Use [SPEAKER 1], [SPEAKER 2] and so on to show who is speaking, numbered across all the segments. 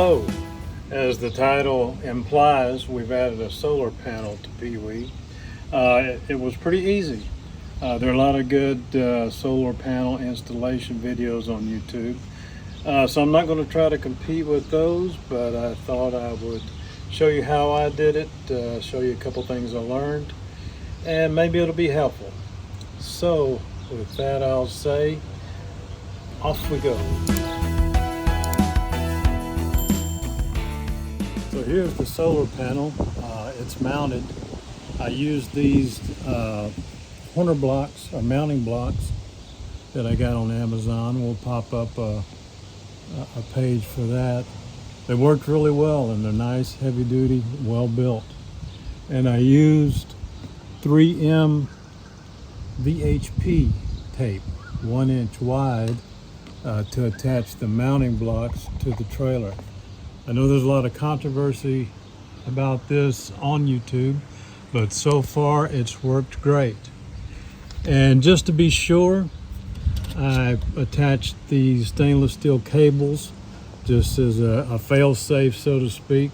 [SPEAKER 1] Hello. As the title implies, we've added a solar panel to PeeWee. It was pretty easy. There are a lot of good solar panel installation videos on YouTube. So I'm not going to try to compete with those, but I thought I would show you how I did it, show you a couple things I learned, and maybe it'll be helpful. So with that, I'll say, off we go. So here's the solar panel. It's mounted. I used these corner blocks or mounting blocks that I got on Amazon. We'll pop up a page for that. They worked really well and they're nice, heavy duty, well built. And I used 3M VHP tape, 1 inch wide, to attach the mounting blocks to the trailer. I know there's a lot of controversy about this on YouTube, but so far it's worked great. And just to be sure, I attached these stainless steel cables just as a fail-safe, so to speak,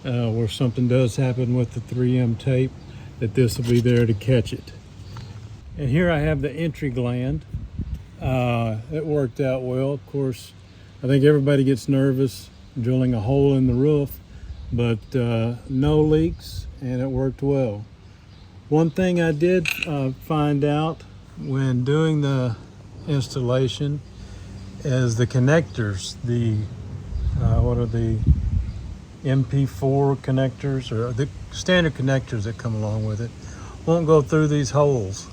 [SPEAKER 1] where something does happen with the 3M tape, that this will be there to catch it. And here I have the entry gland. It worked out well. Of course, I think everybody gets nervous drilling a hole in the roof, but no leaks, and it worked well. One thing I did find out when doing the installation is the connectors, what are the MP4 connectors, or the standard connectors that come along with it, won't go through these holes.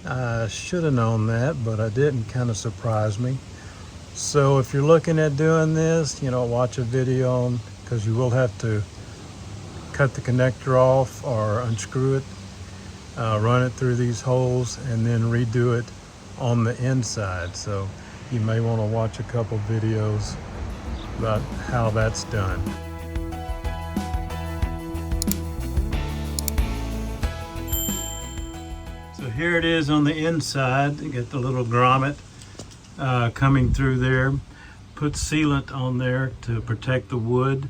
[SPEAKER 1] I should have known that, but I didn't. Kind of surprised me. So if you're looking at doing this, watch a video on, because you will have to cut the connector off or unscrew it, run it through these holes, and then redo it on the inside. So you may want to watch a couple videos about how that's done. So here it is on the inside. You get the little grommet coming through there. Put sealant on there to protect the wood,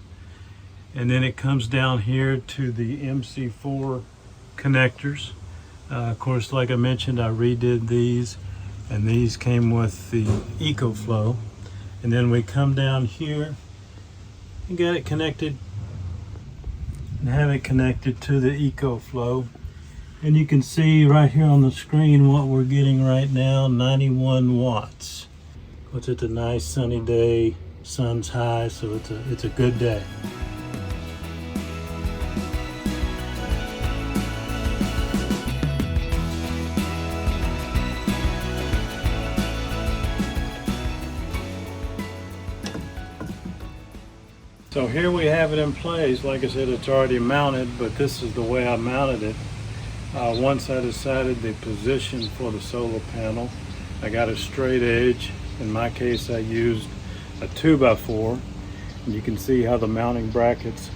[SPEAKER 1] and then it comes down here to the MC4 connectors. Of course, like I mentioned, I redid these, and these came with the EcoFlow. And then we come down here and get it connected, and have it connected to the EcoFlow. And you can see right here on the screen what we're getting right now, 91 watts. It's a nice sunny day, sun's high, so it's a good day. So here we have it in place. Like I said, it's already mounted, but this is the way I mounted it. Once I decided the position for the solar panel, I got a straight edge. In my case, I used a 2x4, and you can see how the mounting brackets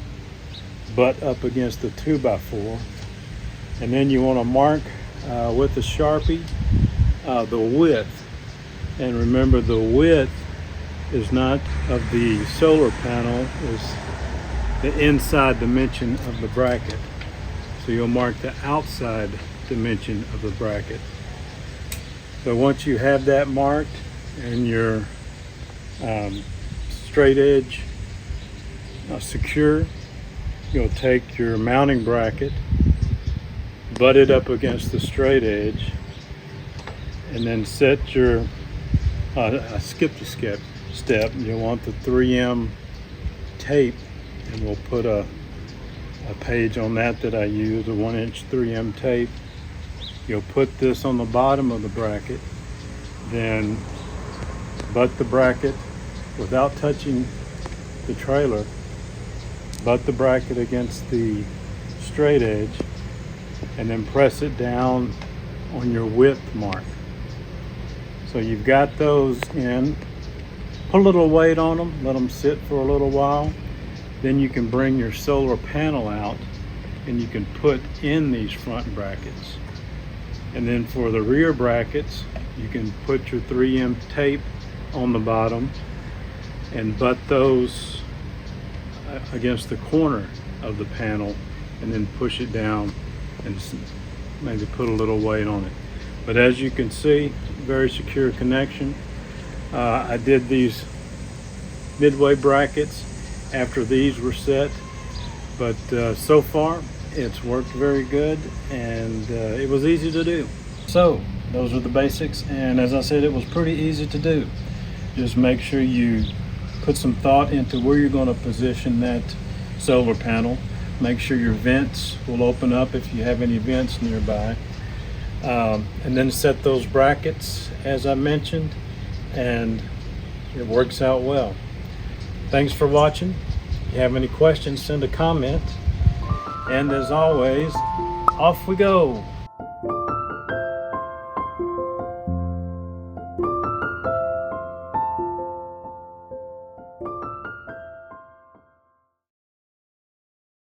[SPEAKER 1] butt up against the 2x4. And then you want to mark with the Sharpie the width. And remember, the width is not of the solar panel, is the inside dimension of the bracket. So you'll mark the outside dimension of the bracket. So once you have that marked and your straight edge secure, you'll take your mounting bracket, butt it up against the straight edge, and then set your, I skipped a step, you'll want the 3M tape, and we'll put a page on that I use, a 1 inch 3M tape. You'll put this on the bottom of the bracket, then butt the bracket without touching the trailer, butt the bracket against the straight edge, and then press it down on your width mark. So you've got those in. Put a little weight on them, let them sit for a little while. Then you can bring your solar panel out and you can put in these front brackets. And then for the rear brackets, you can put your 3M tape on the bottom and butt those against the corner of the panel and then push it down and maybe put a little weight on it. But as you can see, very secure connection. I did these midway brackets after these were set, but so far it's worked very good, and it was easy to do. So those are the basics, and as I said, it was pretty easy to do. Just make sure you put some thought into where you're going to position that solar panel. Make sure your vents will open up if you have any vents nearby, and then set those brackets as I mentioned, and it works out well. Thanks for watching. If you have any questions, send a comment, and as always, off we go.